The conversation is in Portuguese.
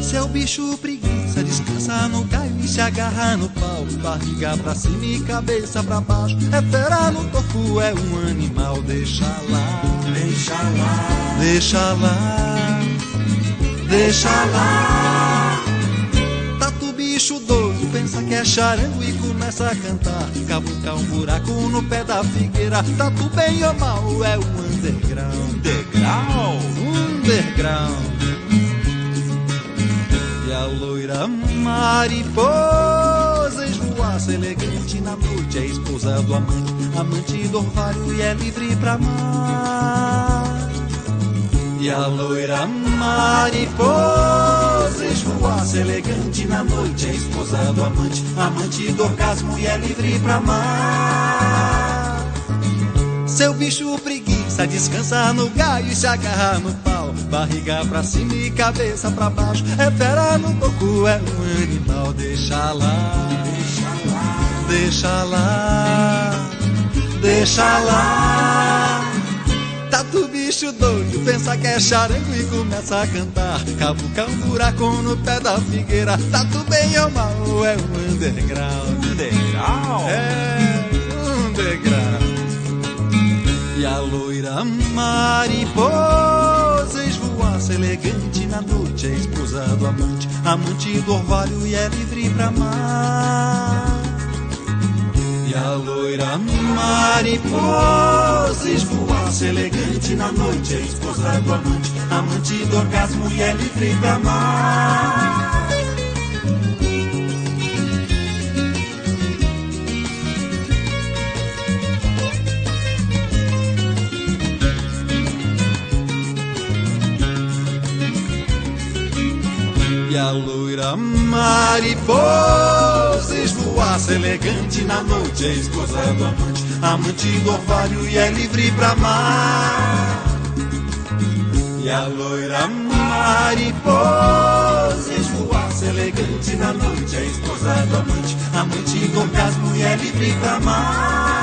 Seu bicho preguiça descansa no galho e se agarra no pau, barriga pra cima e cabeça pra baixo. É fera no tofu, é um animal, deixa lá, deixa lá, deixa lá, deixa lá. Tatu bicho doido, pensa que é charango e começa a cantar, cavucar um buraco no pé da figueira. Tatu bem ou mal, é um underground, underground. E a loira mariposa esvoaça elegante na noite, é esposa do amante, amante do orvalho e é livre pra amar. E a loira mariposa esvoaça elegante na noite, é esposa do amante, amante do orgasmo e é livre pra amar. Seu bicho preguiça descansa no galho e se agarra no pau, barriga pra cima e cabeça pra baixo. É fera no toco, é um animal, deixa lá, deixa lá, deixa lá, deixa lá. Tatu bicho doido, pensa que é charango e começa a cantar, cavucar um buraco no pé da figueira. Tatu bem ou mal, é um underground, Underground? é underground. E a loira mariposa esvoaça elegante na noite, é esposa do amante, amante do orvalho e é livre pra amar. E a loira mariposa esvoaça elegante na noite, é esposa do amante, amante do orgasmo e é livre pra amar. E a loira mariposa esvoaça elegante na noite, é esposa do amante, amante do orvalho e é livre pra amar. E a loira mariposa esvoaça elegante na noite, é esposa do amante, amante do orgasmo e é livre pra amar.